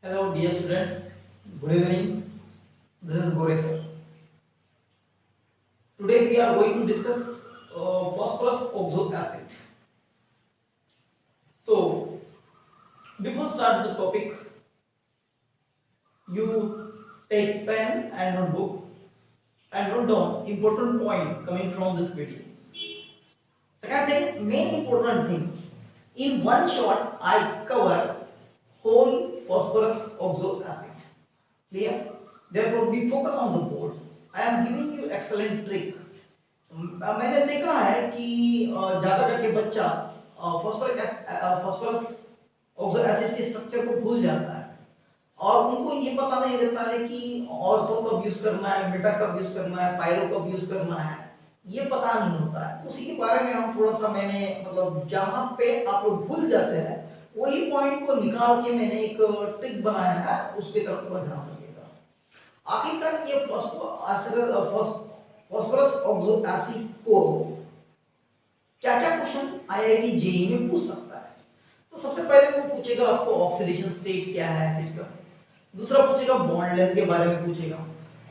Hello, dear student. Good evening. This is Gore sir. Today we are going to discuss phosphorus oxo acid. So, before start the topic, you take pen and notebook and note down important point coming from this video. Second thing, main important thing. In one shot, I cover whole phosphorus oxo acid. Clear? Therefore, we focus on the board. I am giving you excellent trick. मैंने देखा है कि ज्यादा करके बच्चा phosphorus oxo acid के structure को भूल जाता है और उनको ये पता नहीं रहता है कि ऑर्थो कब यूज करना है, मेटा कब यूज करना है, पायरो कब यूज करना है, ये पता नहीं होता है। उसी के बारे में हम थोड़ा सा मैंने मतलब जहां पे आप लोग भूल जाते हैं वही पॉइंट को निकाल के मैंने एक ट्रिक बनाया है, उसकी तरफ थोड़ा ध्यान रखिएगा। आखिरकार ये फॉस्फोरस ऑक्सो एसिड को क्या क्या क्वेश्चन आईआईटी जेईई में पूछ सकता है। तो सबसे पहले वो पूछेगा आपको ऑक्सीडेशन स्टेट क्या है एसिड का, दूसरा पूछेगा बॉन्ड लेंथ के बारे में पूछेगा,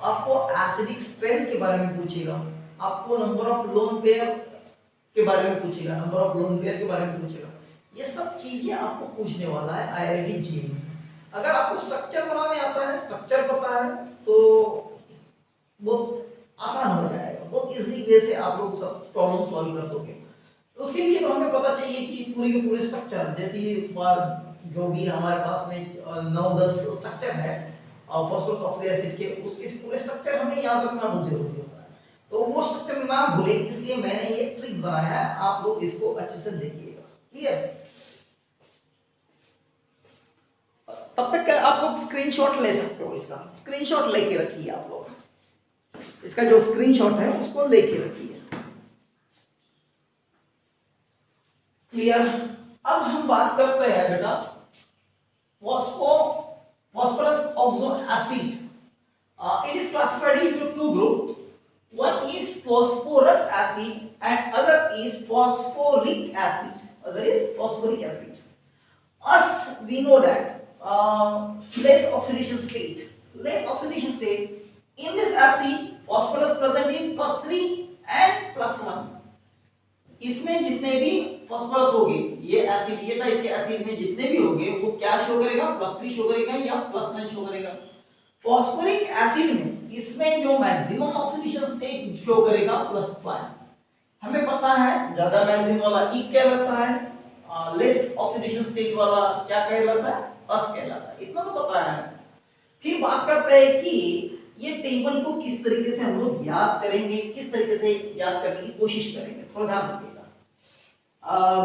आपको एसिडिक स्ट्रेंथ के बारे में पूछेगा, आपको नंबर ऑफ लोन पेयर के बारे में पूछेगा, नंबर ऑफ लोन पेयर के बारे में पूछेगा। ये सब चीजें आपको पूछने वाला है आईआईटी जेईई। अगर आपको स्ट्रक्चर बनाने आता है, स्ट्रक्चर पता है, तो बहुत आसान हो जाएगा, बहुत इजी वे से आप लोग सब प्रॉब्लम सॉल्व कर दोगे। तो उसके लिए तो हमें पता चाहिए कि पूरी के पूरे स्ट्रक्चर, जैसे जो भी हमारे पास में 9-10 स्ट्रक्चर है फॉस्फोरस ऑक्सो एसिड के, उसके पूरे स्ट्रक्चर हमें याद रखना बहुत जरूरी होता है। तो वो स्ट्रक्चर ना भूले इसलिए मैंने ये ट्रिक बनाया है, आप लोग इसको अच्छे से देखिएगा। क्लियर? तब तक आप लोग स्क्रीनशॉट ले सकते हो, इसका स्क्रीनशॉट लेके रखिए आप लोग, इसका जो स्क्रीनशॉट है उसको लेके रखिए। क्लियर? अब हम बात करते हैं बेटा phosphorus oxo acid. It is classified into two groups. One is phosphorus acid and other is phosphoric acid. Other is phosphoric acid. Us, we know that less oxidation state. Less oxidation state. In this acid, phosphorus present in +3 and +1. इसमें जितने भी phosphorus होंगे, ये acid, ये type के acid में जितने भी होंगे वो क्या शो करेगा, +3 शो करेगा या +1 शो करेगा। फॉस्फोरिक एसिड में इसमें जो मैक्सिमम ऑक्सीडेशन स्टेट शो करेगा +5। हमें पता है ज्यादा मैक्सिमम वाला ई कहलाता है, लेस ऑक्सीडेशन स्टेट वाला क्या कहलाता है, अस कहलाता है। इतना तो पता है। फिर बात करते हैं कि ये टेबल को किस तरीके से हम लोग याद करेंगे, किस तरीके से याद करने की कोशिश करेंगे, थोड़ा ध्यान रखिएगा।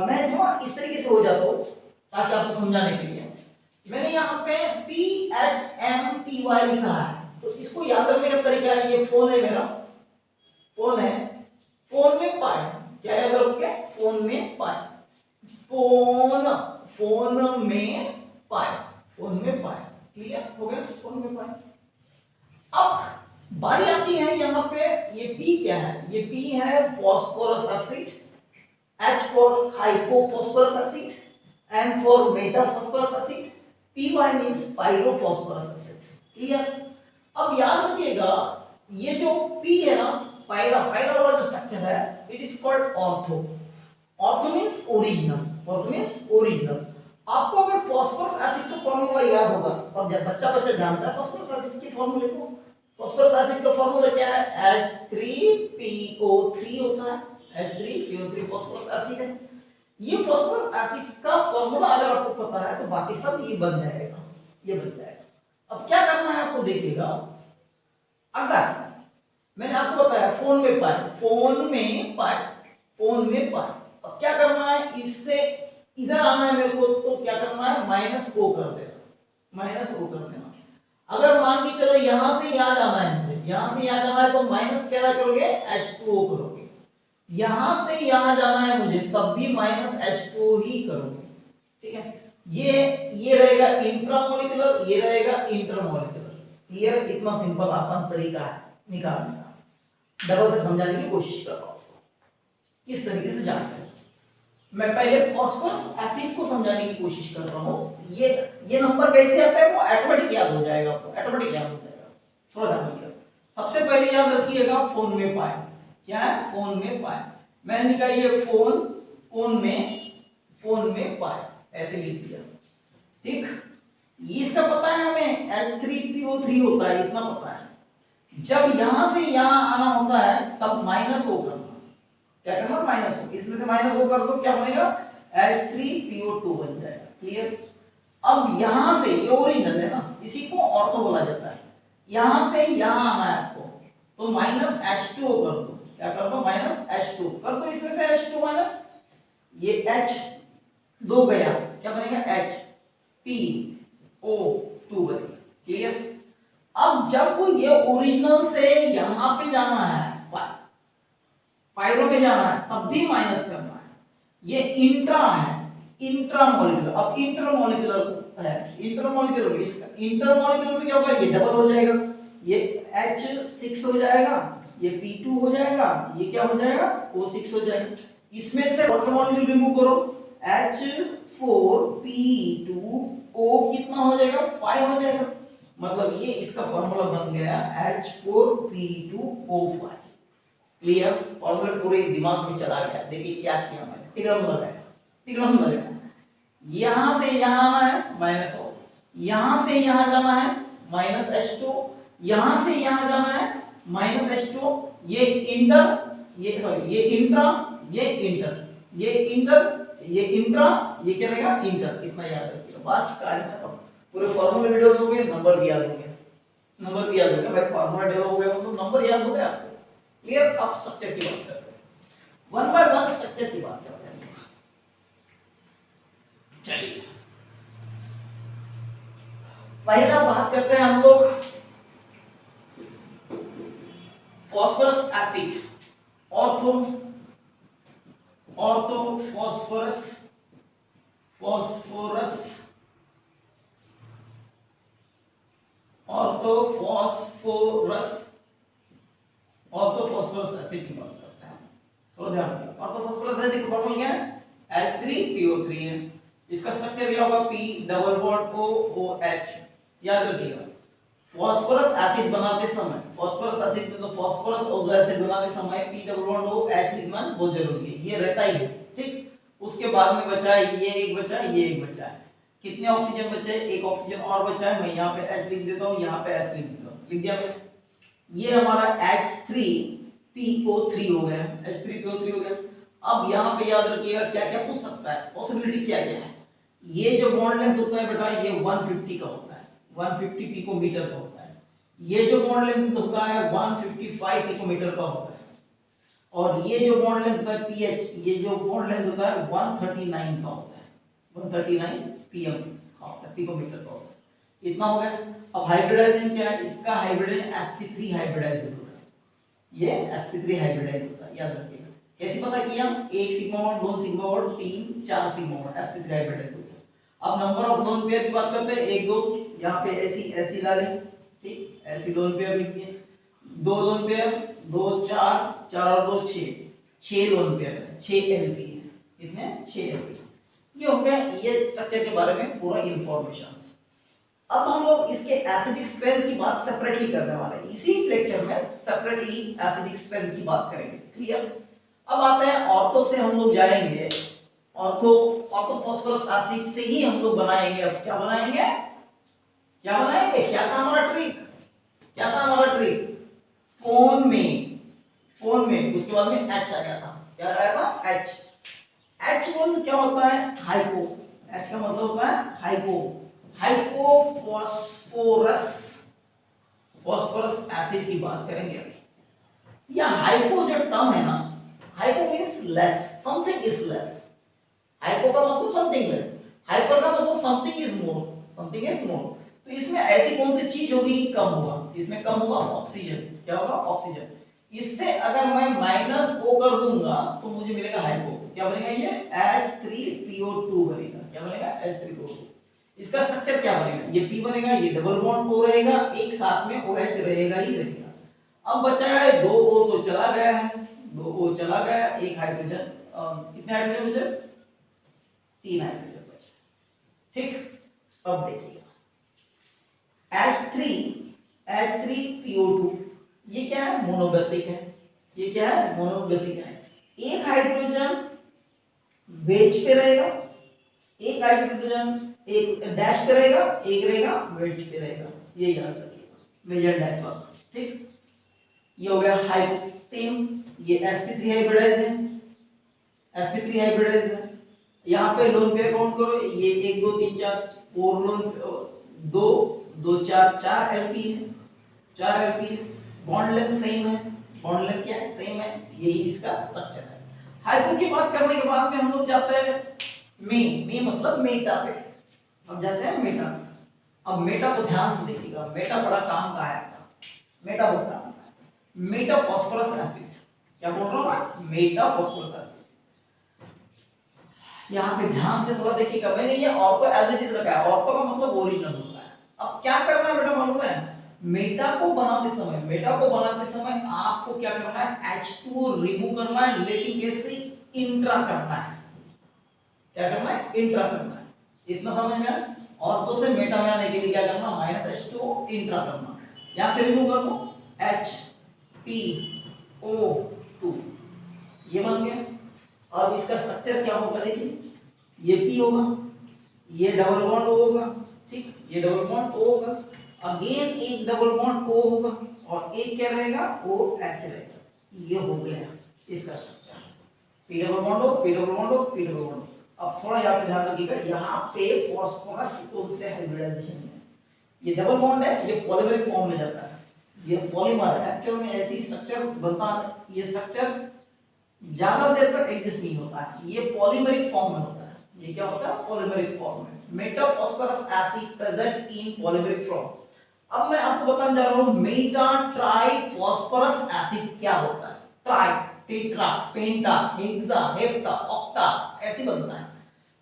मैं थोड़ा इस तरीके से हो जाता हूँ ताकि आपको समझाने के लिए। मैंने यहाँ पे PHMPY लिखा है, तो इसको याद रखने का तरीका है, ये फोन है मेरा, फोन है, फोन में पाई, क्या याद रखोगे, फोन में पाई, फोन, फोन में पाई, फोन में पाई। क्लियर हो गया, फोन में पाई। अब बारी आती है यहाँ पे, ये P क्या है, ये P है phosphorous acid, H for hypophosphorus acid and for metaphosphorus acid, PY means pyrophosphorus acid. Clear? अब याद रखिएगा ये जो P है ना, पायरा वाला जो स्ट्रक्चर है, it is called ortho. Ortho means original, ortho means original. आपको अगर फॉस्फोरस एसिड का फार्मूला याद होगा, और जब बच्चा जानता है फॉस्फोरस एसिड के फार्मूले को, फॉस्फोरस एसिड का फार्मूला क्या है, H3PO3 होता है, H3PO3 फॉस्फोरस एसिड है। ये फॉस्फोरस एसिड का फार्मूला अगर आपको पता है तो बाकी सब ये बन जाएगा, ये बन जाएगा। अब क्या करना है आपको, देखिएगा, अगर मैंने आपको बताया फोन में पाई, फोन में पाई, फोन में पाई, अब क्या करना है, इससे इधर आना है मेरे को, तो क्या करना है, -O कर देना, -O कर देना। अगर मान के चलो यहां से यहां जाना है मुझे, यहां से यहां जाना है तो माइनस क्या करोगे, H2O करोगे। यहां से यहां जाना है मुझे तब भी -H2O ही करोगे। ठीक है, ये रहेगा इंट्रामोलिकुलर, ये रहेगा इंटरमोलिकुलर। क्लियर? इतना सिंपल आसान तरीका है निकालने का। डबल से समझाने की कोशिश कर रहा हूं, किस तरीके से जानते हैं। मैं पहले फास्फोरस एसिड को समझाने की कोशिश कर रहा हूँ। ये नंबर कैसे आता है वो ऑटोमेटिक याद हो जाएगा आपको, ऑटोमेटिक याद हो जाएगा। थोड़ा ध्यान रखिएगा। सबसे पहले याद रखिएगा फोन में पाए, क्या है फोन में पाए। मैंने लिखा ये फोन में पाए, ऐसे लिख दिया, ठीक। इसका पता है हमें H3PO3 होता है, इतना पता है। जब यहां से यहां आना होता है तब माइनस ओ करना, क्या करना माइनस ओ, इसमें से माइनस ओ कर दो, क्या बनेगा H3PO2 बन जाएगा, क्लियर। अब यहां से ये ओरिजिनल है ना, इसी को ऑर्थो बोला जाता है। यहां से यहां आना है आपको तो माइनस H2O कर दो, क्या कर दो माइनस H2 कर दो, इसमें से H2 माइनस ये H2 गया, क्या बनेगा HPO2 बनेगा, क्लियर। अब जब ये ओरिजिनल से यहां पे जाना है, पायरो में जाना है, तब भी माइनस करना है। ये इंट्रा है, इंट्रामोलिकुलर। अब इंटरमोलिकुलर है, इंटरमोलिकुलर में इसका इंटरमोलिकुलर में क्या होगा, ये डबल हो जाएगा, ये H6 हो जाएगा, ये P2 हो जाएगा, ये क्या हो जाएगा O6 हो जाएगा। इसमें से वाटर मॉलिक्यूल रिमूव करो, H4P2O कितना हो जाएगा 5 हो जाएगा। मतलब ये इसका फार्मूला बन गया H4P2O5, क्लियर। फॉर्मूला पूरे दिमाग में चला गया। देखिए क्या किया मैंने, तिगड़म लगाया। यहां से यहां आना है माइनस ओ, यहां से यहां जाना है माइनस H2, यहां से यहां जाना है माइनस H2। ये इंटर, ये सॉरी ये इंट्रा, ये इंटर, ये इंटर, ये इंट्रा, ये क्या रहेगा इंटर। इतना याद रखिएगा, बस कार्य खत्म। पूरे फार्मूला वीडियो हो गए, नंबर भी याद हो गया, नंबर भी याद हो गया भाई। फार्मूला डेवलप हो गया मतलब नंबर याद हो गया आपको, क्लियर। अब स्ट्रक्चर की बात करते हैं, वन बाय वन स्ट्रक्चर की बात करते हैं। चलिए पहला बात करते हैं हम लोग phosphorous acid, ortho phosphorous acid की बात करते हैं। तो ध्यान रखिए, ऑर्थोफॉस्फोरस एसिड का फॉर्मूला क्या है H3PO3 है। इसका स्ट्रक्चर क्या होगा P डबल बॉन्ड OH। याद रखिएगा फास्फोरस एसिड बनाते समय, फास्फोरस एसिड में तो फास्फोरस ओजो एसिड बनाते समय P डबल बॉन्ड OH लिखना बहुत जरूरी है, ये रहता ही है, ठीक। उसके बाद में बचा है ये एक बचा है, ये एक बचा है। कितने ऑक्सीजन बचे हैं, एक ऑक्सीजन और बचा है। मैं यहाँ पे H लिख देता हूँ, यहाँ पे H लिख देता हूँ, लिख दिया मैंने। ये हमारा H3PO3 हो गया, H3PO3 हो गया। अब यहाँ पे याद रखिएगा क्या क्या पूछ सकता है, पॉसिबिलिटी क्या क्या है। ये जो बॉन्ड लेंथ होता है बेटा ये 150 का होता है, 150 पिकोमीटर का होता है। ये जो बॉन्ड लेंथ होता है 155 पिकोमीटर का होता है। और ये जो बॉन्ड लेंथ होता है पीएच, ये जो बॉन्ड लेंथ होता है 139 का होता है, 139 पीएम पिकोमीटर का होता है। इतना हो गया। अब हाइब्रिडाइजेशन क्या है, इसका हाइब्रिडाइजेशन sp3 हाइब्रिडाइज होता है, ये sp3 हाइब्रिडाइज होता है, याद रखिएगा। कैसे पता किया, एक सिग्मा बॉन्ड, दो सिग्मा बॉन्ड, तीन चार सिग्मा बॉन्ड, sp3 हाइब्रिडाइज होता है। अब नंबर ऑफ लोन पेयर की बात करते हैं, एक दो, यहाँ पे ऐसी ला लें, ठीक, ऐसी लोन पेयर लिख दिए। दो लोन पेयर, दो चार, चार और दो छह लोन पेयर है, 6 एलपी है, कितने 6 एलपी। ये हो गया ये स्ट्रक्चर के बारे में पूरा इंफॉर्मेशन। अब हम लोग इसके एसिडिक स्ट्रेंथ की बात सेपरेटली करने वाले हैं, इसी लेक्चर में सेपरेटली एसिडिक स्ट्रेंथ की बात करेंगे, क्लियर। अब आते हैं ऑर्थो से, हम लोग जाएंगे ऑर्थोफॉस्फोरस एसिड से ही हम लोग बनाएंगे। अब क्या बनाएंगे, क्या बनाएंगे, क्या था हमारा ट्रिक, क्या था हमारा ट्रिक, फोन में उसके बाद में H आ गया था, क्या आया था H मतलब क्या होता है हाइपो, H का मतलब होता है फॉस्फोरस एसिड की बात करेंगे अभी। या हाइपो जो टर्म है ना, hypo means less, something is less. Hypo का मतलब समथिंग लेस, हाइपर का मतलब समथिंग इज मोर। तो इसमें ऐसी कौन सी चीज होगी, कम होगा, इसमें कम होगा ऑक्सीजन। क्या होगा ऑक्सीजन। इससे अगर मैं माइनस O कर दूंगा तो मुझे मिलेगा हाइपो, क्या बनेगा ये H3PO2 बनेगा, क्या बनेगा H3PO2। इसका स्ट्रक्चर क्या बनेगा, ये P बनेगा, ये डबल बॉन्ड O रहेगा, एक साथ में OH रहेगा ही रहेगा। अब बचा है 2O तो चला गया है, 2O चला गया, एक हाइड्रोजन, कितने हाइड्रोजन बचे 3 हाइड्रोजन बचे। ठीक, अब देखिएगा H3PO2 ये क्या है, मोनोबेसिक है। ये क्या है, मोनोबेसिक है। एक हाइड्रोजन वेज पे रहेगा, एक हाइड्रोजन एक डैश पे रहेगा, एक रहेगा वेज पे रहेगा, ये याद रखिएगा, मेजर डैश वाला। ठीक, ये हो गया हाइड्रो। सेम ये sp3 हाइब्रिडाइज है, sp3 हाइब्रिडाइज है। यहाँ पे लोन पेयर काउंट करो, ये 1 2 3 4 4 लोन, 2 2 4 4 एलपी है, 4 एलपी है। बॉन्ड लेंथ सेम है, बॉन्ड लेंथ क्या है, सेम है। यही इसका स्ट्रक्चर है। हाइड्रो की बात करने के बाद में हम लोग जाते हैं में मतलब मेटा पे। अब जाते हैं मेटा पे। अब मेटा को ध्यान से देखिएगा, मेटा बड़ा काम का है। मेटा बहुत काम का है। मेटा फास्फोरस एसिड, क्या बोल रहा हूं मैं, मेटा फास्फोरस एसिड। यहाँ पे ध्यान से थोड़ा देखिएगा, मैंने ये ऑर्थो एज इट इज रखा है, ऑर्थो का मतलब ओरिजिनल होता है। अब क्या करना है बेटा मालूम है, मेटा को बनाते समय आपको क्या करना है, H2 रिमूव करना है, लेकिन कैसे, इंट्रा करना है। क्या करना है, इंट्रा करना है। इतना समझ में आया। और तो से मेटा में आने के लिए क्या करना, -H2 इंट्रा करना। यहां से रिमूव कर दो, HPO2 ये बन गया। अब इसका स्ट्रक्चर क्या होगा देखिए, ये P होगा, ये डबल बॉन्ड O होगा। ठीक, ये डबल बॉन्ड O होगा, अगेन एक डबल बॉन्ड O होगा, और एक क्या रहेगा, OH रहेगा। ये हो गया इसका structure, P double bond O, P double bond O, P double bond O। अब थोड़ा यहाँ पे ध्यान रखिएगा, यहाँ पे फास्फोरस कौन से हाइब्रिडाइजेशन है, ये डबल बॉन्ड है, ये पॉलीमेरिक फॉर्म में जाता है। ये पॉलीमर है, एक्चुअल में ऐसी स्ट्रक्चर बनता है। ये स्ट्रक्चर ज्यादा देर तक एग्जिस्ट नहीं होता है, ये पॉलीमेरिक फॉर्म में होता है। ये क्या होता है, पॉलीमेरिक फॉर्म में। Meta phosphorus acid present in polymeric form. अब मैं आपको बताने जा रहा हूं मेटा ट्राई फास्फोरस एसिड क्या होता है। ट्राई, टेट्रा, पेंटा, हेक्सा, हेप्टा, ऑक्टा ऐसे बनता है।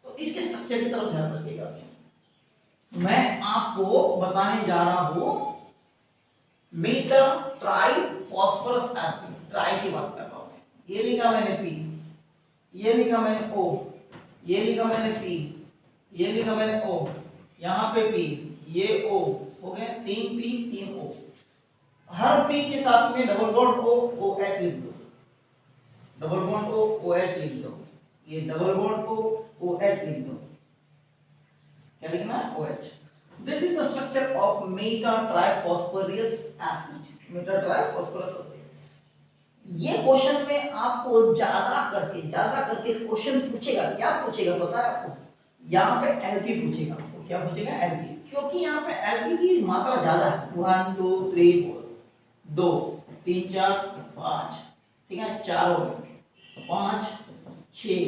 तो इसके स्ट्रक्चर की तरफ ध्यान रखिएगा। मैं आपको बताने जा रहा हूं Meta try phosphorus acid, try की बात कर रहा हूं। ये लिखा मैंने P, ये लिखा मैंने O, ये लिखा मैंने P, ये लिखा मैंने O, यहाँ पे P, ये O हो गए, 3 P 3 O। हर P के साथ में डबल बॉन्ड O, OH लिख दो, डबल बॉन्ड O, OH लिख दो। ये डबल बॉन्ड O, OH लिख दो। क्या लिखना है, OH। This is the structure of meta triphosphorus acid, meta triphosphorus acid. ये क्वेश्चन में आपको ज्यादा करके क्वेश्चन पूछेगा। क्या पूछेगा पता है आपको, यहाँ पे एलपी पूछेगा आपको। क्या पूछेगा, एलपी, क्योंकि यहाँ पे एलपी की मात्रा ज्यादा है। 1 2 3 4, 2 3 4 5, ठीक है, 4 हो गए, 5 6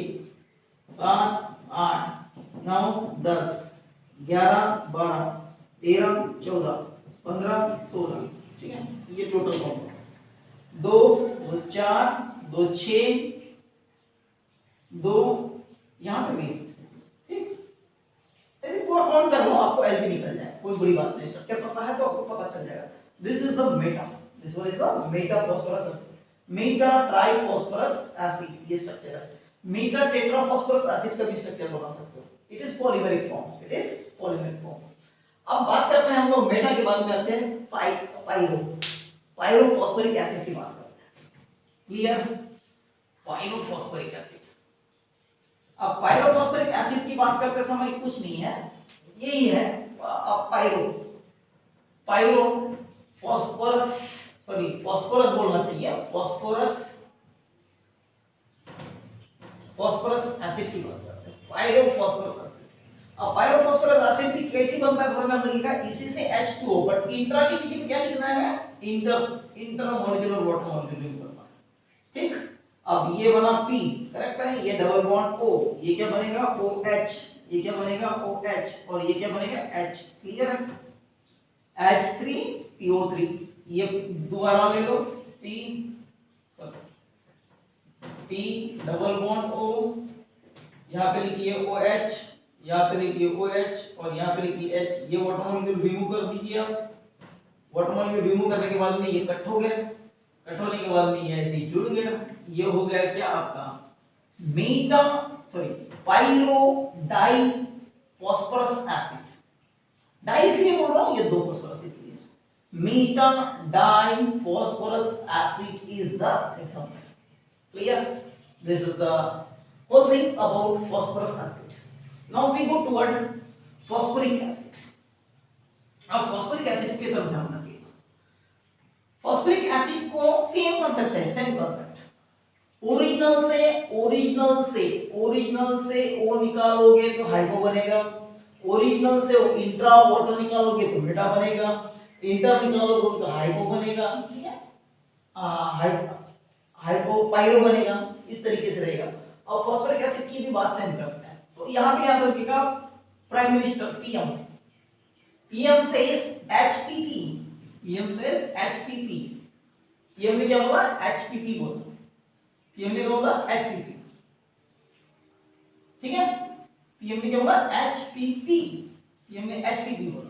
7 8 9 10 11 12 13 14 15 16, ठीक है, ये टोटल काउंट। 2 2 4 2 6 2 यहाँ पे भी, ठीक, ऐसे पूरा काउंट कर लो, आपको एलपी निकल जाए, कोई बड़ी बात नहीं। स्ट्रक्चर पता है तो आपको पता चल जाएगा। This is the meta, this one is the meta phosphorus acid, meta triphosphorus acid, ये स्ट्रक्चर है। मेटा टेट्राफॉस्फोरस एसिड का भी स्ट्रक्चर बना सकते हो। It is polymeric form, it is polymeric form. अब बात करते हैं हम लोग मेटा के बाद में आते हैं पायरोफॉस्फोरिक एसिड की बात करते हैं। Clear, pyrophosphoric acid. अब पायरोफॉस्फोरिक एसिड की बात करते समय कुछ नहीं है, यही है फास्फोरस, सॉरी फास्फोरस बोलना चाहिए, फास्फोरस एसिड की बात करते हैं, पायरोफॉस्फोरस एसिड। अब पायरोफॉस्फोरस एसिड भी कैसे बनता है थोड़ा ध्यान रखिएगा। इसी से H2O, बट इंट्रा की जगह पे क्या लिखना है, इंटरमॉलिक्यूलर वाटर मॉलिक्यूल बनता है। ठीक, अब ये बना P, करेक्ट है, ये डबल बॉन्ड O, ये क्या बनेगा OH, ये क्या बनेगा OH, और ये क्या बनेगा H। क्लियर है, H3PO3, ये दोबारा ले लो, P डबल बॉन्ड O, यहाँ पे लिखिए OH, यहाँ पे लिखिए OH, और यहाँ पे लिखिए H। ये वाटर मॉलिक्यूल रिमूव कर दीजिए आप। वाटर मॉलिक्यूल रिमूव करने के बाद में ये कट हो गया, कट होने के बाद में ये ऐसे ही जुड़ गया। ये हो गया क्या आपका meta sorry pyro di phosphorus acid. Di इसलिए बोल रहा हूं, ये दो फॉस्फोरस इसलिए। Metal di phosphorus acid is the example. Clear? This is the whole thing about phosphorus acid. Now we go toward phosphoric acid. अब phosphoric acid की तरफ ध्यान रखिएगा। phosphoric acid को सेम कांसेप्ट है, सेम कांसेप्ट। ओरिजिनल से O निकालोगे तो हाइपो बनेगा, ओरिजिनल से इंट्रा वाटर निकालोगे तो मेटा बनेगा, इंटर निकालोगे तो हाइपो बनेगा, ठीक है, हाइपो पायरो बनेगा, इस तरीके से रहेगा। और फॉस्फोरिक एसिड की भी बात सेम करते हैं। तो यहां पे याद रखिएगा prime minister PM says HPP, PM says HPP, PM ने क्या बोला? एचपीपी बोला, पीएम ने क्या बोला? एचपीपी, ठीक है, पीएम ने क्या बोला? एचपीपी, पीएम ने एचपीपी बोला।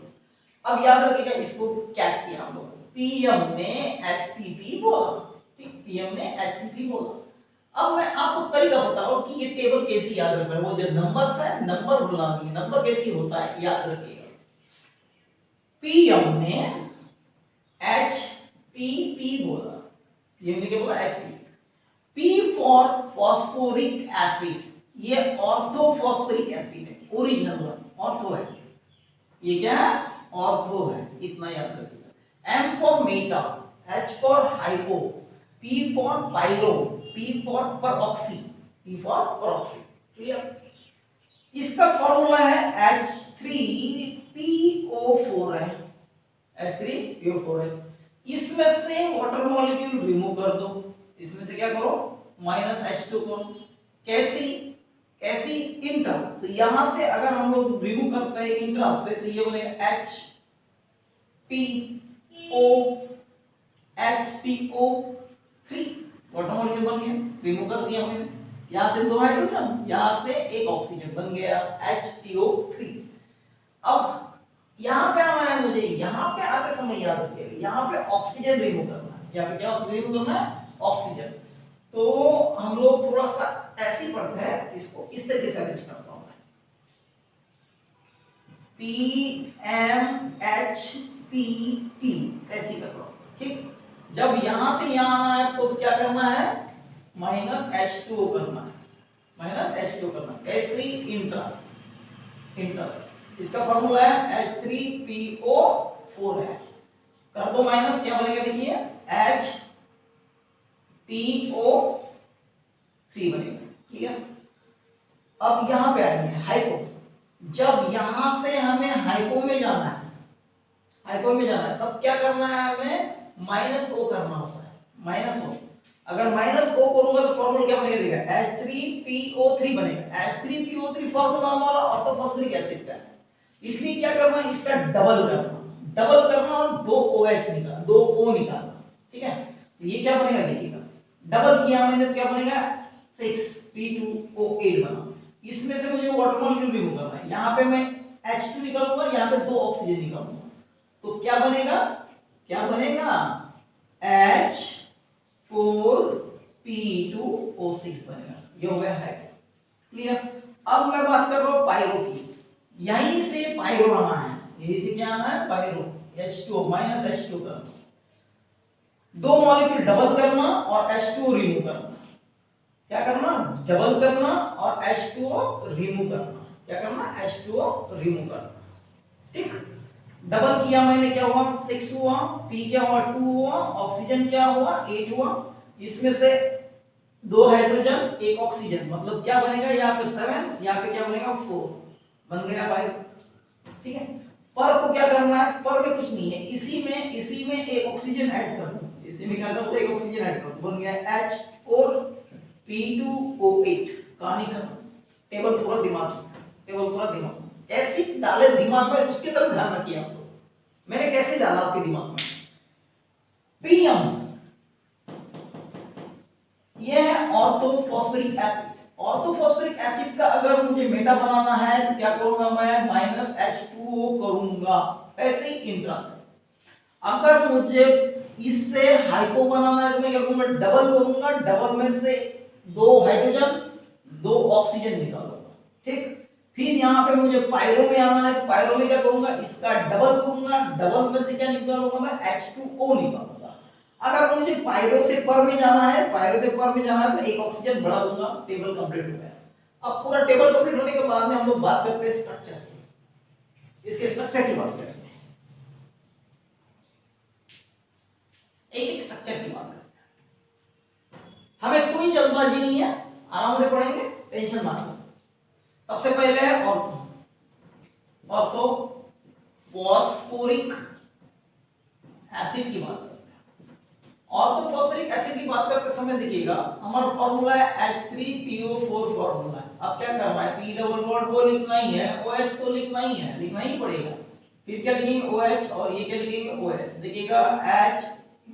अब याद रखिएगा इसको क्या किया हम लोग, पीएम ने एचपीपी बोला, ठीक, पीएम ने एचपीपी बोला। अब मैं आपको तरीका बता रहा हूं कि ये टेबल कैसे याद रखना है। वो जो नंबर्स है, नंबर बुलानी, नंबर कैसी होता है याद रखिएगा। पीएम ने एचपीपी बोला, पीएम ने क्या बोला? HP. P for phosphoric acid, ये ऑर्थो फॉस्फोरिक एसिड है, ओरिजिनल वन ऑर्थो है, ये क्या है? ऑर्थो है, इतना याद रखिएगा। M for meta, H for hypo, P for pyro, P for peroxy, P for peroxy, clear? इसका फॉर्मूला है H3PO4 है, H3PO4 है। इसमें से वाटर मॉलिक्यूल रिमूव कर दो, इसमें से क्या करो? -H2 करो। कैसी इंटर, तो यहां से अगर हम लोग रिमूव करते हैं इंट्रा से तो ये बनेगा HPO3, वाटर मॉलिक्यूल बन गया, रिमूव कर दिया हमने। यहां से दो हाइड्रोजन, यहां से एक ऑक्सीजन, बन गया HPO3। अब यहां पे आना है मुझे, यहां पे आते समय याद रखिएगा, यहां पे ऑक्सीजन रिमूव करना है। यहां पे क्या रिमूव करना है? ऑक्सीजन। तो हम लोग थोड़ा सा ऐसे ही पढ़ते हैं, इसको इस तरीके से अरेंज करता हूं मैं, PMHPP ऐसे ही कर रहा हूं, ठीक। जब यहां से यहां आना है तो क्या करना है? -H2O करना है, -H2O करना है। कैसे? इंट्रास, इसका फॉर्मूला है H3PO4 है, कर दो माइनस, क्या बनेगा देखिए? HPO3 बनेगा, ठीक है। अब यहां पे आएंगे हाइपो, जब यहां से हमें हाइपो में जाना है, तब क्या करना है हमें? -O करना होता है, -O। अगर -O करूंगा तो फॉर्मूला क्या बनेगा देखिए? H3PO3 बनेगा। H3PO3 फॉर्मूला हमारा ऑर्थोफॉस्फोरिक एसिड का है, इसलिए क्या करना है? इसका डबल करना और 2 OH निकालना, 2 O निकालना, ठीक है। तो ये क्या बनेगा देखिएगा, डबल किया मैंने तो क्या बनेगा? 6P2O8 बना। इसमें से मुझे वाटर मॉलिक्यूल रिमूव करना है, यहां पे मैं H2 निकालूंगा, यहां पे 2 ऑक्सीजन निकालूंगा, तो क्या बनेगा? H4P2O6 बनेगा, ये हो गया है, क्लियर। अब मैं बात कर रहा हूं पायरो की, यहीं से पायरो आना है, यहीं से क्या आना है? पायरो, H2O -H2 करना, 2 मॉलिक्यूल डबल करना और H2O रिमूव करना। क्या करना? डबल करना और H2O रिमूव करना। क्या करना? H2O रिमूव करना, ठीक। डबल किया मैंने, क्या हुआ? 6 हुआ, P क्या हुआ? 2 हुआ, ऑक्सीजन क्या हुआ? 8 हुआ, इसमें से 2 हाइड्रोजन 1 ऑक्सीजन, मतलब क्या बनेगा? यहाँ पे 7, यहाँ पे क्या बनेगा? 4 बन गया भाई, ठीक है। पर को क्या करना है? पर में कुछ नहीं है, इसी में एक ऑक्सीजन ऐड कर दो, इसी में क्या कर दो? एक ऑक्सीजन ऐड कर दो, बन गया H4P2O8। कहानी खत्म, टेबल पूरा दिमाग, कैसे डाले दिमाग में, उसकी तरफ ध्यान रखिए आप लोग। मैंने कैसे डाला आपके दिमाग में? पीएम, ये है ऑर्थोफॉस्फोरिक एसिड। ऑर्थोफॉस्फोरिक एसिड का अगर मुझे मेटा बनाना है तो क्या करूंगा मैं? -H2O करूंगा, ऐसे ही इंट्रा से। अगर मुझे इससे हाइपो बनाना है तो मैं क्या करूंगा? डबल करूंगा, डबल में से 2 हाइड्रोजन, 2 ऑक्सीजन निकालूंगा, ठीक। फिर यहाँ पे मुझे पायरो में आना है, तो पायरो में क्या करूंगा, इसका डबल करूंगा, डबल में से क्या निकालूंगा मैं, H2O निकालूंगा। अगर मुझे पायरो से पर में जाना है, पायरो से पर में जाना है तो एक ऑक्सीजन बढ़ा दूंगा, टेबल कंप्लीट हो गया। अब पूरा टेबल कंप्लीट होने के बाद में हम लोग बात करते हैं स्ट्रक्चर की, इसके स्ट्रक्चर की बात करते हैं, एक एक स्ट्रक्चर की बात करते हैं। हमें कोई जल्दबाजी नहीं है, आराम से पढ़ेंगे, टेंशन मत लो। सबसे पहले है ऑर्थो, ऑर्थो फॉस्फोरिक एसिड की बात करते हैं। ऑर्थो फॉस्फोरिक एसिड की बात करते समय देखिएगा हमारा फॉर्मूला है H3PO4 फॉर्मूला है। अब क्या करना है, P डबल बॉन्ड को लिखना ही है, OH तो लिखना ही है, लिखना ही पड़ेगा। फिर क्या लिखेंगे OH, और ये क्या लिखेंगे OH। देखिएगा H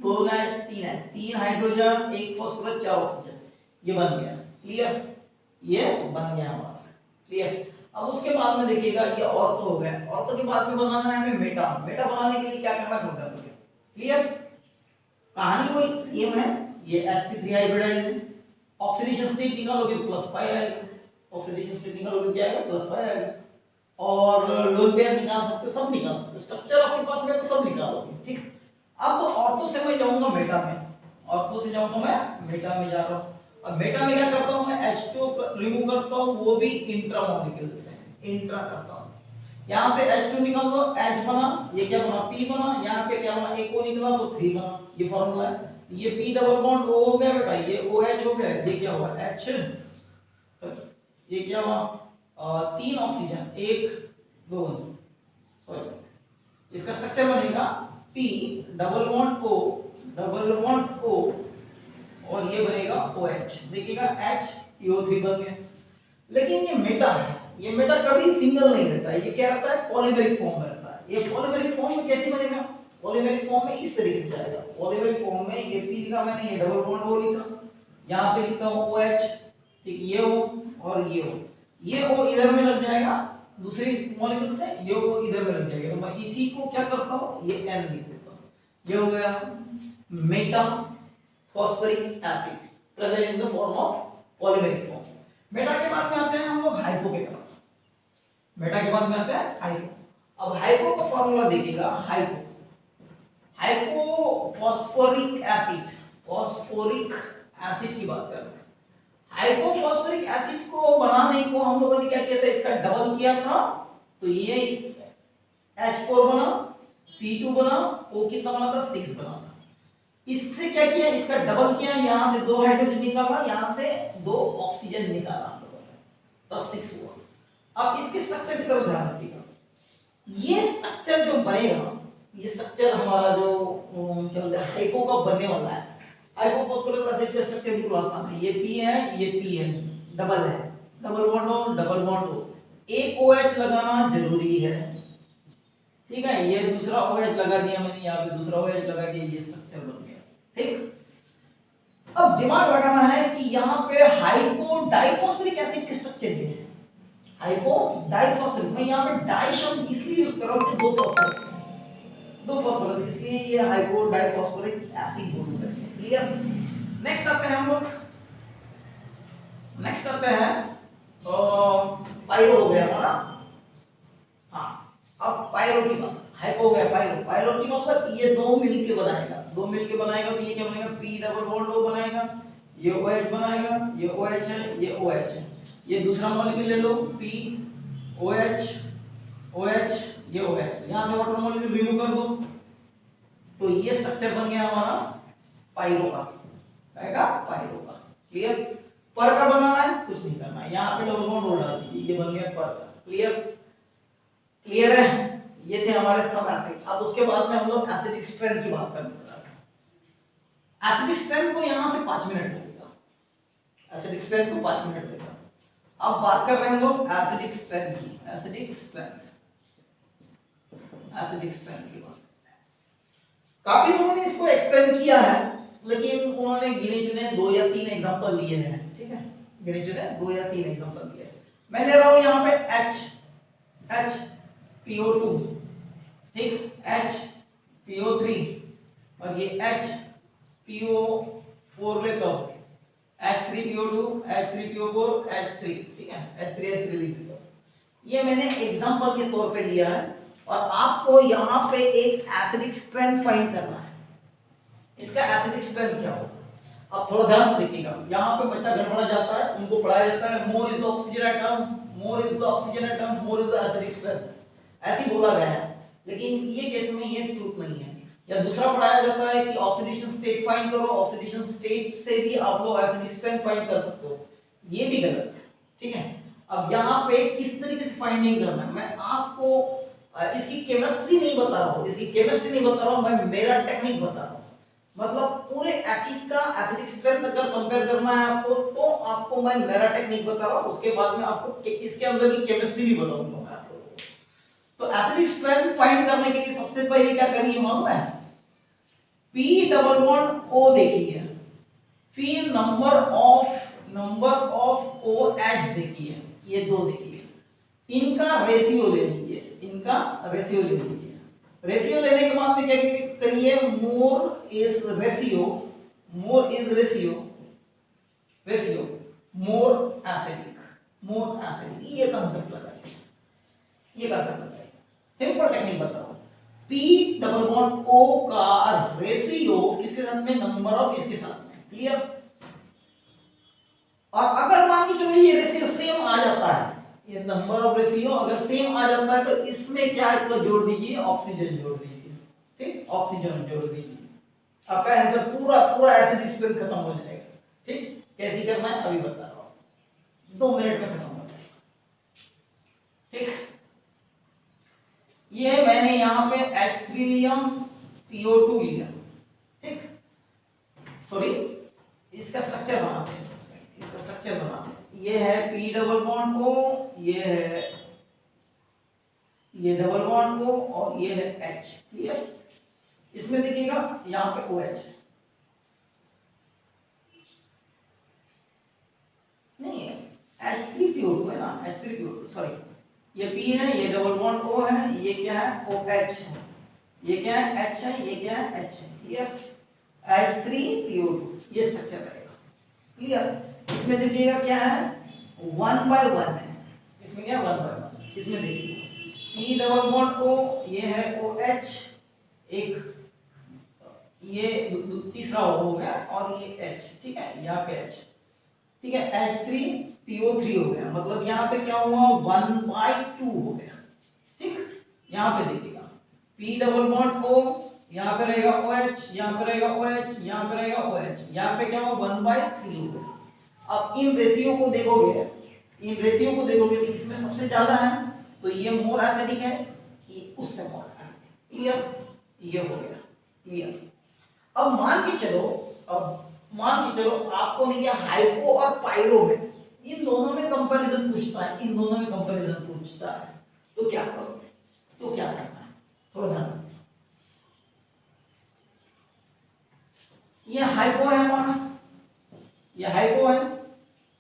2H 3H, 3 hydrogen 1 phosphorus 4 oxygen, ये बन गया, क्लियर, ये बन गया हमारा, क्लियर। अब उसके बाद में देखिएगा ये ऑर्थो हो गया, ऑर्थो के बाद में बनाना है हमें मेटा, मेटा बनाने के लिए क्या करना है, छोटा करके, क्लियर। कहानी कोई सेम है, ये sp3 हाइब्रिडाइजेशन, ऑक्सीडेशन स्टेट निकालोगे तो +5 आएगा, ऑक्सीडेशन स्टेट निकालोगे क्या आएगा, +5 आएगा। और लोन पेयर निकाल सकते हो, सब निकाल सकते हो, स्ट्रक्चर आपके पास में तो सब निकालोगे, ठीक। अब ऑर्थो से मैं जाऊंगा मेटा में, ऑर्थो से जाऊंगा मैं मेटा में जा रहा हूं। अब मेटा में क्या करता हूं मैं, H2 रिमूव करता हूं, वो भी इंट्रा मॉलिक्यूल से, इंट्रा करता हूं। यहां से H2 निकाल दो, H बना, ये क्या बना, P बना, यहां पे क्या बना, एक O निकला तो 3 बना, ये फार्मूला है। ये P डबल बॉन्ड O हो गया बेटा, ये OH हो गया, ये क्या हुआ H, सॉरी ये क्या हुआ, 3 ऑक्सीजन 1 2, सॉरी, इसका स्ट्रक्चर बनेगा P double bond O double bond O, और ये बनेगा OH, देखिएगा HPO3 बन गया। लेकिन ये मेटा है, ये मेटा कभी सिंगल नहीं रहता है, ये क्या रहता है, पॉलीमेरिक फॉर्म में रहता है। ये पॉलीमेरिक फॉर्म में कैसे बनेगा, पॉलीमेरिक फॉर्म में इस तरीके से जाएगा। पॉलीमेरिक फॉर्म में ये P लिखा मैंने, ये डबल बॉन्ड O लिखा, यहां पे लिखता हूं OH, ठीक, ये O और ये O, ये O इधर में लग जाएगा दूसरी मॉलिक्यूल से, ये O इधर में लग जाएगा, तो मैं इसी को क्या करता हूं, ये N लिख देता हूं। ये हो गया Meta phosphoric acid present in the form of polymeric form. Meta के बाद में आते हैं हम लोग हाइपो के तरफ, मेटा के बाद में आते हैं हाइपो। अब हाइपो का फार्मूला देखिएगा, hypo, hypo phosphoric acid, phosphoric acid की बात कर रहे हैं। हाइपो फॉस्फोरिक एसिड को बनाने को हम लोगों ने क्या किया था, इसका डबल किया था, तो ये H4 बना, P2 बना, O कितना बना था, 6 बना था। इससे क्या किया, इसका डबल किया, यहां से 2 हाइड्रोजन निकाला, यहां से 2 ऑक्सीजन निकाला हम लोगों ने, तब 6 हुआ। अब इसके स्ट्रक्चर की तरफ ध्यान रखिएगा, ये स्ट्रक्चर जो बनेगा, ये स्ट्रक्चर हमारा जो क्या बोलते हैं हाइपो का बनने वाला है। हाइपो फॉस्फोरिक एसिड का स्ट्रक्चर बिल्कुल आसान है, ये P है, ये P है, डबल है, double bond O double bond O, एक OH लगाना जरूरी है, ठीक है। ये दूसरा OH लगा दिया मैंने, यहाँ पे दूसरा OH लगा दिया, ये स्ट्रक्चर बन गया, ठीक। अब दिमाग लगाना है कि यहाँ पे हाइपो डाइफॉस्फोरिक एसिड के स्ट्रक्चर ये है, हाइपो डाइफॉस्फोरिक, मैं यहाँ पे डाई शब्द इसलिए यूज कर रहा हूँ कि 2 फॉस्फोरस, 2 फॉस्फोरस, इसलिए ये हाइपो डाइफॉस्फोरिक एसिड बोलते हैं, क्लियर। नेक्स्ट आते हैं हम लोग, नेक्स्ट आते हैं पायरो हो गया हमारा, हाँ। अब पायरो की बात, हाइपो हो गया पायरो, पायरो की मतलब ये 2 मिलके बनाएगा, 2 मिलके बनाएगा, तो ये क्या बनेगा, P डबल बॉन्ड O बनाएगा, ये OH बनाएगा, ये OH है, ये OH है, ये दूसरा मॉलिक्यूल ले लो P OH OH, ये OH, यहां से वाटर मॉलिक्यूल रिमूव कर दो, तो ये स्ट्रक्चर बन गया हमारा पायरो का, आएगा पायरो का, क्लियर। पर का बनाना है, कुछ नहीं करना है, यहां पे डबल बॉन्ड O डाल दीजिए, ये बन गया पर का, क्लियर, क्लियर है। ये थे हमारे सब एसिड। अब उसके बाद में हम लोग एसिडिक स्ट्रेंथ की बात करने वाले हैं। एसिडिक स्ट्रेंथ को यहां से 5 मिनट लगेगा, एसिडिक स्ट्रेंथ को 5 मिनट लगेगा। अब बात कर रहे हैं हम लोग एसिडिक स्ट्रेंथ की, एसिडिक स्ट्रेंथ, एसिडिक स्ट्रेंथ की बात। काफी लोगों ने इसको एक्सप्लेन किया है, लेकिन उन्होंने गिने चुने 2 या 3 एग्जांपल लिए हैं, ठीक है, गिने चुने 2 या 3 एग्जांपल लिए। मैं ले रहा हूं यहां पे H PO2, ठीक, H PO3, और ये H PO4 लेता हूं, H3 H3PO2 H3PO4 H3, ठीक है, H3 लिख दो। ये मैंने एग्जांपल के तौर पे लिया है और आपको यहाँ पे एक एसिडिक स्ट्रेंथ फाइंड करना है। इसका एसिडिक स्ट्रेंथ क्या होगा अब थोड़ा ध्यान से देखिएगा। यहाँ पे बच्चा गड़बड़ा जाता है, उनको पढ़ाया जाता है more is the oxygen atom, more is the oxygen atom, more is the acidic strength, ऐसे बोला गया है, लेकिन ये केस में ये ट्रूथ नहीं है। या दूसरा पढ़ाया जाता है कि ऑक्सीडेशन स्टेट फाइंड करो, ऑक्सीडेशन स्टेट से भी आप लोग एसिडिक स्ट्रेंथ फाइंड कर सकते हो, ये भी गलत है, ठीक है। अब यहाँ पे किस तरीके से फाइंडिंग करना है, मैं आपको इसकी केमिस्ट्री नहीं बता रहा हूँ, इसकी केमिस्ट्री नहीं बता रहा हूँ, मैं मेरा टेक्निक बता रहा हूँ। मतलब पूरे एसिड का एसिडिक स्ट्रेंथ अगर कंपेयर करना है आपको, तो आपको मैं मेरा टेक्निक बता रहा हूँ, उसके बाद में आपको इसके अंदर की केमिस्ट्री भी बताऊंगा मैं आपको। तो एसिडिक स्ट्रेंथ फाइंड करने के लिए सबसे पहले क्या करिए मालूम है, P डबल बॉन्ड O देखिए, फिर नंबर ऑफ OH देखिए, ये दो देखिए, इनका रेशियो ले लीजिए, इनका रेशियो ले लीजिए। रेशियो लेने के बाद में क्या करिए, more is ratio more acidic, ये कंसेप्ट लगाइए, ये कंसेप्ट लगाइए। सिंपल टेक्निक बताओ, P डबल बॉन्ड O का रेशियो किसके साथ में, नंबर ऑफ इसके साथ में, क्लियर। और अगर मान के चलो ये रेशियो सेम आ जाता है, ये नंबर ऑफ रेशियो अगर सेम आ जाता है, तो इसमें क्या इसको जोड़ दीजिए, ऑक्सीजन जोड़ दीजिए, ठीक, ऑक्सीजन जोड़ दीजिए, आपका आंसर पूरा एसिडिक स्ट्रेंथ खत्म हो जाएगा, ठीक। कैसे करना है अभी बता रहा हूं, 2 मिनट में खत्म हो जाएगा, ठीक। ये मैंने यहाँ पे H3PO2 लिया, ठीक, सॉरी इसका स्ट्रक्चर बनाते हैं, इसका स्ट्रक्चर बनाते हैं। ये है P डबल बॉन्ड O, ये डबल बॉन्ड O और ये है H, क्लियर। इसमें देखिएगा यहाँ पे OH नहीं है, H3PO2 है ना, H3PO2 सॉरी, ये P है, ये डबल बॉन्ड O है, ये क्या है OH है, ये क्या है H है, ये क्या है H है, क्लियर। H3PO2 ये स्ट्रक्चर रहेगा, क्लियर। इसमें देखिएगा क्या है 1 by 1 है, इसमें क्या 1 by 1, इसमें देखिए P डबल बॉन्ड O, ये है OH, एक ये तीसरा हो गया और ये H, ठीक है, यहाँ पे H, ठीक है, H3PO3 हो गया, मतलब यहाँ पे क्या हुआ 1 by 2 हो गया, ठीक। यहाँ पे देखिएगा P डबल बॉन्ड O, यहाँ पे रहेगा OH, यहाँ पे रहेगा OH, यहाँ पे रहेगा OH, यहाँ पे क्या हुआ 1 by 3 हो गया। अब इन रेशियो को देखोगे तो इसमें सबसे ज्यादा है, तो ये मोर एसिडिक है, ये उससे मोर एसिडिक, क्लियर, ये हो गया, क्लियर। अब मान के चलो आपको नहीं क्या हाइपो और पायरो में, इन दोनों में कंपैरिजन पूछता है, तो क्या करोगे, तो क्या करना है, थोड़ा ध्यान। ये हाइपो है हमारा, ये हाइपो है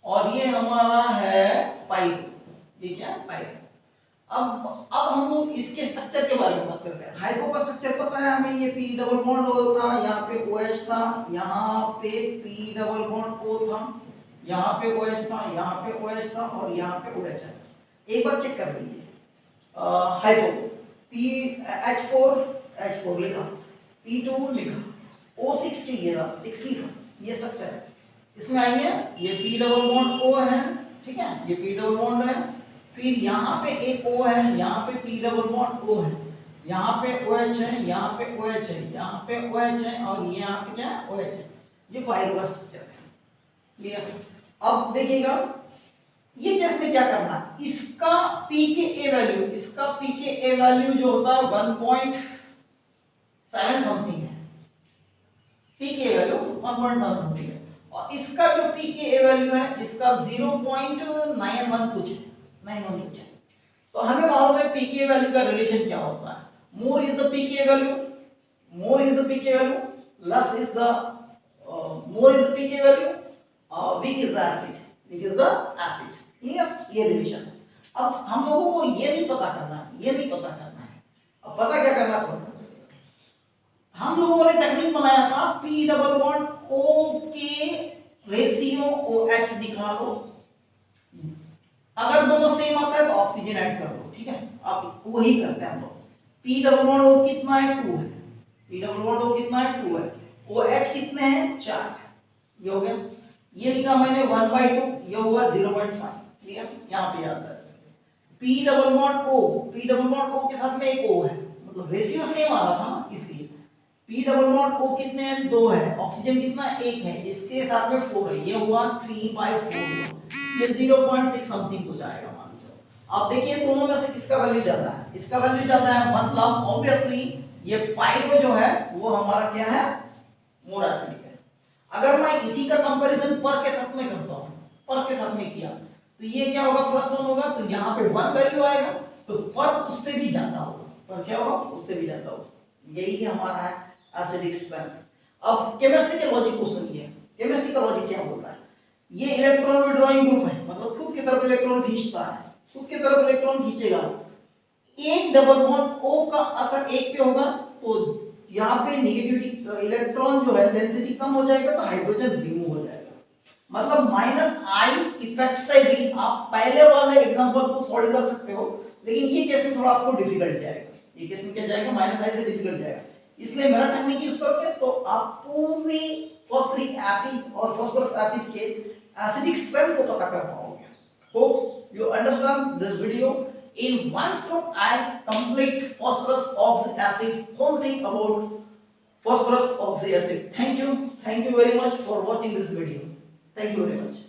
और ये हमारा है पाइरो, ये क्या है पाइरो। अब हम लोग इसके स्ट्रक्चर के बारे में बात करते हैं। हाइपो का स्ट्रक्चर पता है हमें, ये P डबल बॉन्ड O था, यहाँ पे OH था, यहाँ पे P डबल बॉन्ड O था, यहाँ पे OH था, यहाँ पे OH था और यहाँ पे OH है। एक बार चेक कर लीजिए हाइपो H4 लिखा, P2 लिखा, O60 ये रहा 60 था, ये स्ट्रक्चर है। इसमें आइए, ये P डबल बॉन्ड O है, ठीक है, ये P डबल बॉन्ड है, फिर यहाँ पे एक O है, यहाँ पे P डबल बॉन्ड O है, यहाँ पे OH है, यहाँ पे OH है, यहाँ पे OH है और यहाँ पे क्या है OH है। ये पाइरो का स्ट्रक्चर है, क्लियर। अब देखिएगा ये केस में क्या करना है, इसका pKa वैल्यू जो होता है 1.7 समथिंग है, pKa वैल्यू 1.7 समथिंग है, और इसका जो pKa वैल्यू है इसका 0.91 कुछ है, 91 कुछ है। तो हमें मालूम है pKa वैल्यू का रिलेशन क्या होता है, more is the pKa value, less is the more is the pKa value, weak is the acid, clear, ये रिलेशन है। अब हम लोगों को ये नहीं पता करना है, अब पता क्या करना है, हम लोगों ने टेक्निक बनाया था P डबल बॉन्ड O के रेशियो OH निकालो। अगर दोनों सेम आता है तो ऑक्सीजन ऐड कर दो, ठीक है। अब वही करते हैं हम लोग। पी डबल बॉन्ड O कितना है, 2 है। पी डबल बॉन्ड O कितना है, 2 है। OH कितने हैं, 4 है। ये हो गया। ये लिखा मैंने 1/2, ये हुआ 0.5। क्लियर, यहाँ पे याद रखना। P double bond O, P double bond O के साथ में एक O है, मतलब रेशियो सेम आ रहा था ना, इसलिए पी डबल बॉन्ड O कितने हैं, 2 है। ऑक्सीजन कितना, 1 है, इसके साथ में 4 है, ये हुआ 3/4, ये 0.6 समथिंग हो जाएगा मान लो। अब देखिए दोनों में से किसका वैल्यू ज्यादा है, इसका वैल्यू ज्यादा है, मतलब ऑब्वियसली ये पाइरो जो है वो हमारा क्या है, मोर एसिडिक है। अगर मैं इसी का कंपैरिजन पर के साथ में करता हूं, पर के साथ में किया तो ये क्या होगा, +1 होगा, तो यहाँ पे 1 वैल्यू आएगा, तो पर उससे भी ज्यादा होगा, पर क्या होगा, उससे भी ज्यादा होगा। यही है हमारा है एसिडिक स्ट्रेंथ। अब केमिस्ट्री के लॉजिक को सुनिए। केमिस्ट्री का लॉजिक क्या बोलता है, ये इलेक्ट्रॉन विड्रॉइंग ग्रुप है, मतलब खुद की तरफ इलेक्ट्रॉन खींचता है, खुद की तरफ इलेक्ट्रॉन खींचेगा। एक डबल बॉन्ड O का असर एक पे होगा, तो यहाँ पे नेगेटिविटी इलेक्ट्रॉन जो है डेंसिटी कम हो जाएगा, तो हाइड्रोजन रिमूव हो जाएगा। मतलब -I इफेक्ट से भी आप पहले वाले एग्जांपल को सॉल्व कर सकते हो, लेकिन ये केस में थोड़ा आपको डिफिकल्ट जाएगा। ये केस में क्या जाएगा, -I से डिफिकल्ट जाएगा, इसलिए मेरा टेक्निक यूज करके तो आप पूरी फॉस्फोरिक एसिड और फॉस्फोरस एसिड के एसिडिक स्ट्रेंथ को पता कर पाओगे। Hope you understand this video. In one stroke, I complete phosphorus oxy acid whole thing about phosphorus oxy acid. Thank you very much for watching this video. Thank you very much.